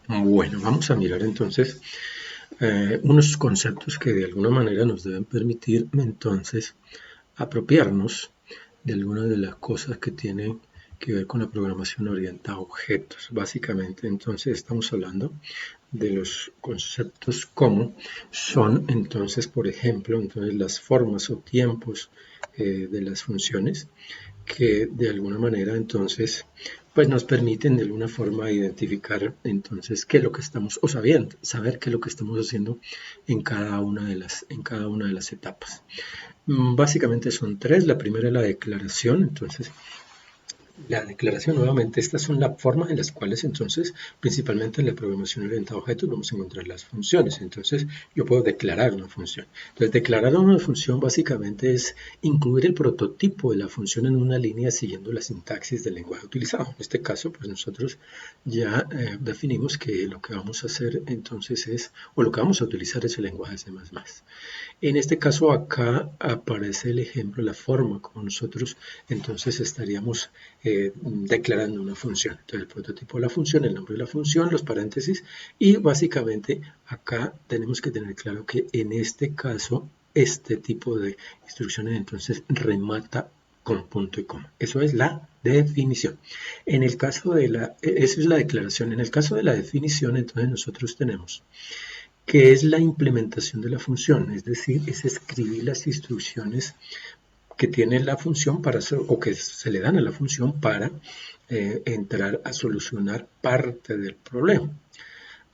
Bueno, vamos a mirar entonces unos conceptos que de alguna manera nos deben permitir entonces apropiarnos de algunas de las cosas que tienen que ver con la programación orientada a objetos. Básicamente, entonces estamos hablando de los conceptos como son entonces, por ejemplo, entonces las formas o tiempos de las funciones que de alguna manera entonces pues nos permiten de alguna forma identificar entonces qué es lo que estamos o saber qué es lo que estamos haciendo en cada una de las etapas. Básicamente son tres. La primera es la declaración. Entonces la declaración, nuevamente, estas son las formas en las cuales entonces, principalmente en la programación orientada a objetos, vamos a encontrar las funciones. Entonces, yo puedo declarar una función. Entonces, declarar una función básicamente es incluir el prototipo de la función en una línea siguiendo la sintaxis del lenguaje utilizado. En este caso, pues nosotros ya definimos que lo que vamos a hacer entonces es, o lo que vamos a utilizar es el lenguaje C++. En este caso acá aparece el ejemplo, la forma como nosotros entonces estaríamos declarando una función. Entonces el prototipo de la función, el nombre de la función, los paréntesis y básicamente acá tenemos que tener claro que en este caso este tipo de instrucciones entonces remata con punto y coma. Eso es la definición. En el caso de esa es la declaración. En el caso de la definición entonces nosotros tenemos que es la implementación de la función, es decir, es escribir las instrucciones que tiene la función para hacer, o que se le dan a la función para entrar a solucionar parte del problema.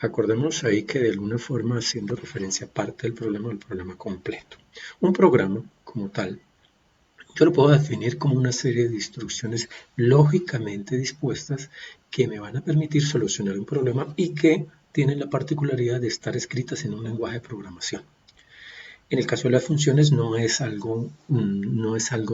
Acordemos ahí que de alguna forma haciendo referencia a parte del problema o el problema completo. Un programa como tal, yo lo puedo definir como una serie de instrucciones lógicamente dispuestas que me van a permitir solucionar un problema y que tienen la particularidad de estar escritas en un lenguaje de programación. En el caso de las funciones no es algo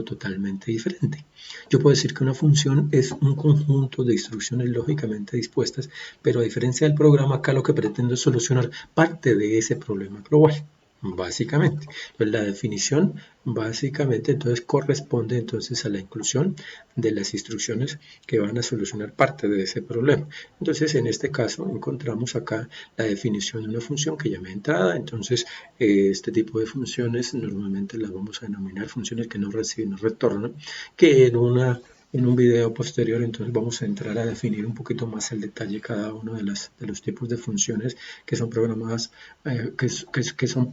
totalmente diferente. Yo puedo decir que una función es un conjunto de instrucciones lógicamente dispuestas, pero a diferencia del programa, acá lo que pretendo es solucionar parte de ese problema global, básicamente. Entonces, la definición básicamente entonces corresponde entonces a la inclusión de las instrucciones que van a solucionar parte de ese problema. Entonces, en este caso encontramos acá la definición de una función que llama entrada. Entonces, este tipo de funciones normalmente las vamos a denominar funciones que no reciben o retornan, que en un video posterior entonces vamos a entrar a definir un poquito más el detalle cada uno de los tipos de funciones que son programadas, que son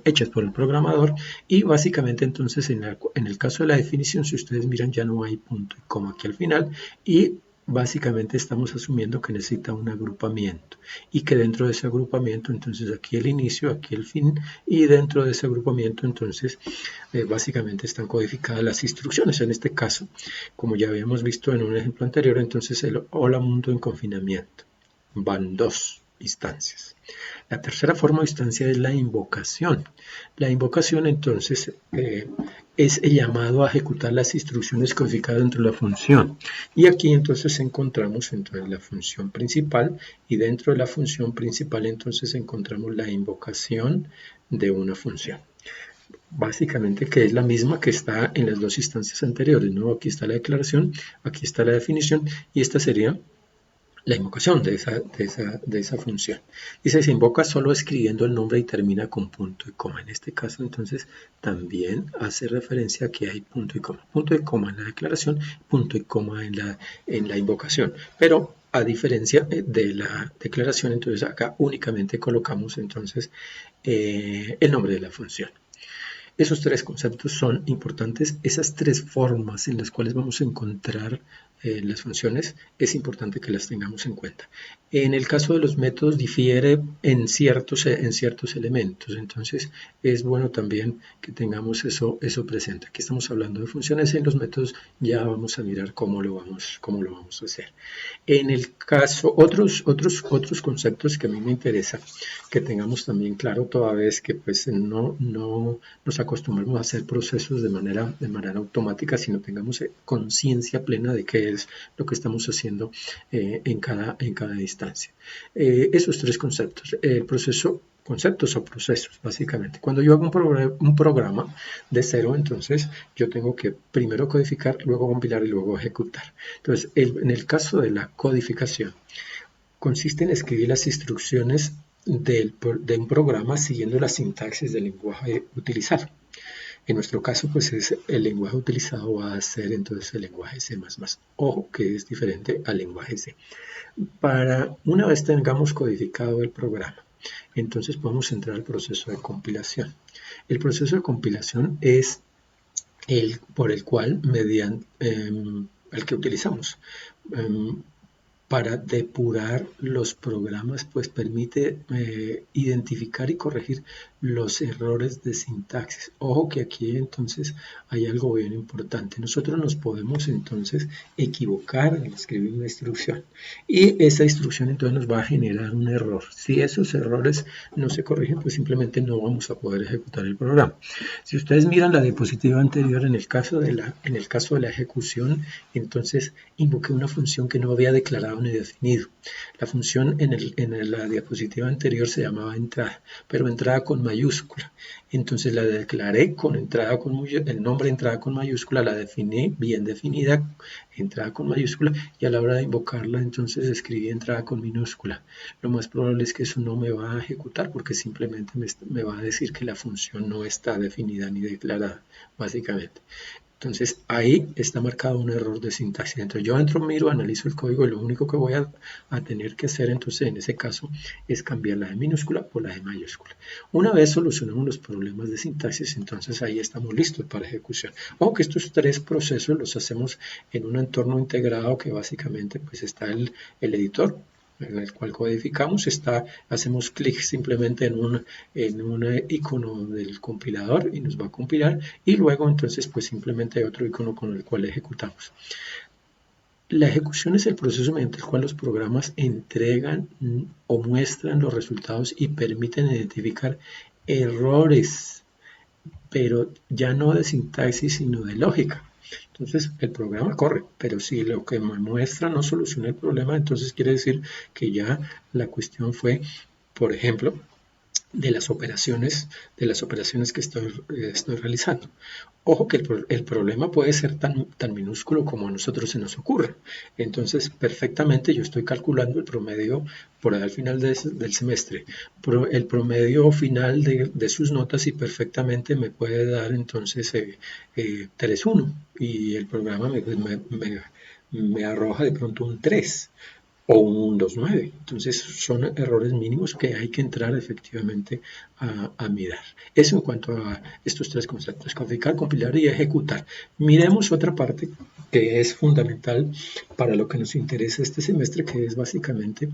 hechas por el programador y básicamente entonces en el caso de la definición, si ustedes miran ya no hay punto y coma aquí al final y básicamente estamos asumiendo que necesita un agrupamiento y que dentro de ese agrupamiento entonces aquí el inicio, aquí el fin y dentro de ese agrupamiento entonces básicamente están codificadas las instrucciones. En este caso, como ya habíamos visto en un ejemplo anterior, entonces el hola mundo en confinamiento. Van dos instancias. La tercera forma de instancia es la invocación. La invocación entonces es el llamado a ejecutar las instrucciones codificadas dentro de la función. Y aquí entonces encontramos entonces la función principal y dentro de la función principal entonces encontramos la invocación de una función. Básicamente que es la misma que está en las dos instancias anteriores, ¿no? Aquí está la declaración, aquí está la definición y esta sería la invocación de esa función. Dice, se invoca solo escribiendo el nombre y termina con punto y coma. En este caso, entonces, también hace referencia a que hay punto y coma. Punto y coma en la declaración, punto y coma en la invocación. Pero a diferencia de la declaración, entonces acá únicamente colocamos entonces el nombre de la función. Esos tres conceptos son importantes. Esas tres formas en las cuales vamos a encontrar las funciones es importante que las tengamos en cuenta. En el caso de los métodos difiere en ciertos elementos, entonces es bueno también que tengamos eso presente. Aquí estamos hablando de funciones, en los métodos ya vamos a mirar cómo lo vamos a hacer. En el caso, otros conceptos que a mí me interesa que tengamos también claro toda vez que pues no nos acostumbramos a hacer procesos de manera automática, sino tengamos conciencia plena de qué es lo que estamos haciendo en cada instancia. Esos tres conceptos, el proceso, conceptos o procesos, básicamente. Cuando yo hago un programa de cero, entonces yo tengo que primero codificar, luego compilar y luego ejecutar. Entonces, en el caso de la codificación, consiste en escribir las instrucciones de un programa siguiendo la sintaxis del lenguaje utilizado. En nuestro caso, pues el lenguaje utilizado va a ser entonces el lenguaje C++. Ojo que es diferente al lenguaje C. Para una vez tengamos codificado el programa, entonces podemos entrar al proceso de compilación. El proceso de compilación es el por el cual mediante el que utilizamos para depurar los programas, pues permite identificar y corregir los errores de sintaxis. Ojo que aquí entonces hay algo bien importante. Nosotros nos podemos entonces equivocar al escribir una instrucción y esa instrucción entonces nos va a generar un error. Si esos errores no se corrigen, pues simplemente no vamos a poder ejecutar el programa. Si ustedes miran la diapositiva anterior, en el caso de la ejecución, entonces invoqué una función que no había declarado ni definido. La función en la diapositiva anterior se llamaba entrada, pero entrada con mayúscula. Entonces la declaré con entrada con el nombre entrada con mayúscula, la definí bien definida, entrada con mayúscula, y a la hora de invocarla entonces escribí entrada con minúscula. Lo más probable es que eso no me va a ejecutar porque simplemente me va a decir que la función no está definida ni declarada, básicamente. Entonces ahí está marcado un error de sintaxis. Entonces yo entro, miro, analizo el código y lo único que voy a tener que hacer entonces en ese caso es cambiar la de minúscula por la de mayúscula. Una vez solucionamos los problemas de sintaxis, entonces ahí estamos listos para ejecución. Ojo que estos tres procesos los hacemos en un entorno integrado que básicamente pues está el editor, en el cual codificamos, hacemos clic simplemente en un icono del compilador y nos va a compilar, y luego entonces pues simplemente hay otro icono con el cual ejecutamos. La ejecución es el proceso mediante el cual los programas entregan o muestran los resultados y permiten identificar errores, pero ya no de sintaxis sino de lógica. Entonces el programa corre, pero si lo que me muestra no soluciona el problema, entonces quiere decir que ya la cuestión fue, por ejemplo, de las operaciones que estoy realizando. Ojo que el problema puede ser tan minúsculo como a nosotros se nos ocurre. Entonces, perfectamente yo estoy calculando el promedio por al final del semestre, el promedio final de sus notas, y perfectamente me puede dar entonces 3.1 y el programa me arroja de pronto un 3 o un 2.9. Entonces son errores mínimos que hay que entrar efectivamente a mirar. Eso en cuanto a estos tres conceptos: codificar, compilar y ejecutar. Miremos otra parte que es fundamental para lo que nos interesa este semestre, que es básicamente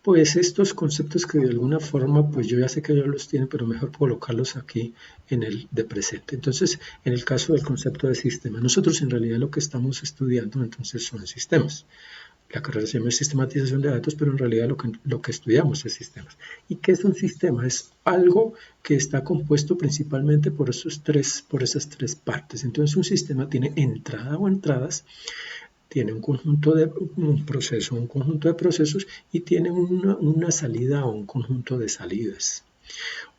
pues estos conceptos que de alguna forma, pues yo ya sé que ellos los tienen, pero mejor colocarlos aquí en el de presente. Entonces, en el caso del concepto de sistema, nosotros en realidad lo que estamos estudiando entonces son sistemas. La carrera se llama sistematización de datos, pero en realidad lo que estudiamos es sistemas. ¿Y qué es un sistema? Es algo que está compuesto principalmente por esas tres partes. Entonces un sistema tiene entrada o entradas, tiene un conjunto de un conjunto de procesos, y tiene una salida o un conjunto de salidas.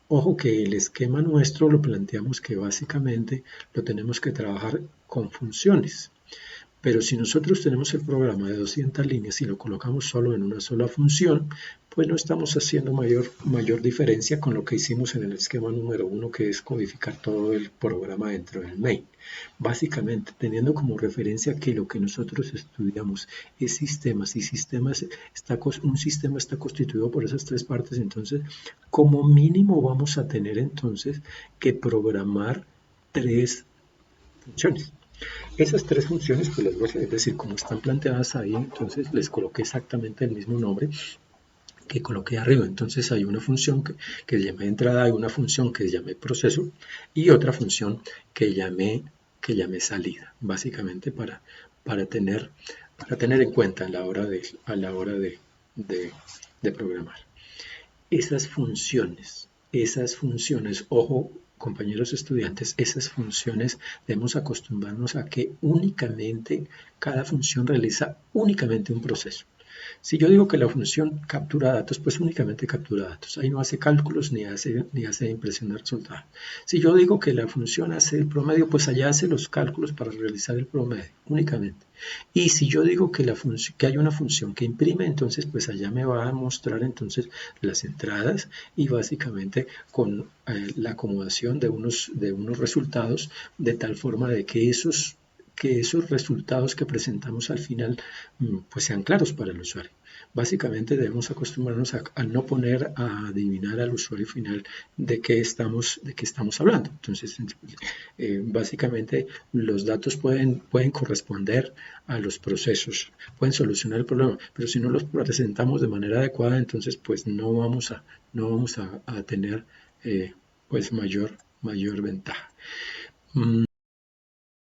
Ojo que el esquema nuestro lo planteamos que básicamente lo tenemos que trabajar con funciones. Pero si nosotros tenemos el programa de 200 líneas y lo colocamos solo en una sola función, pues no estamos haciendo mayor diferencia con lo que hicimos en el esquema número 1, que es codificar todo el programa dentro del main. Básicamente, teniendo como referencia que lo que nosotros estudiamos es sistemas, y un sistema está constituido por esas tres partes, entonces como mínimo vamos a tener entonces que programar 3 funciones. Esas tres funciones, pues les voy a decir, como están planteadas ahí, entonces les coloqué exactamente el mismo nombre que coloqué arriba. Entonces hay una función que llamé entrada, hay una función que llamé proceso y otra función que llamé salida, básicamente para tener en cuenta a la hora de programar. Esas funciones, ojo, compañeros estudiantes, esas funciones debemos acostumbrarnos a que únicamente cada función realiza únicamente un proceso. Si yo digo que la función captura datos, pues únicamente captura datos. Ahí no hace cálculos ni hace impresión de resultados. Si yo digo que la función hace el promedio, pues allá hace los cálculos para realizar el promedio, únicamente. Y si yo digo que, que hay una función que imprime, entonces pues allá me va a mostrar entonces las entradas y básicamente con la acomodación de unos resultados de tal forma de que esos resultados que presentamos al final pues sean claros para el usuario. Básicamente debemos acostumbrarnos a no poner a adivinar al usuario final de qué estamos hablando. Entonces, básicamente los datos pueden corresponder a los procesos, pueden solucionar el problema, pero si no los presentamos de manera adecuada, entonces pues no vamos a tener pues mayor ventaja.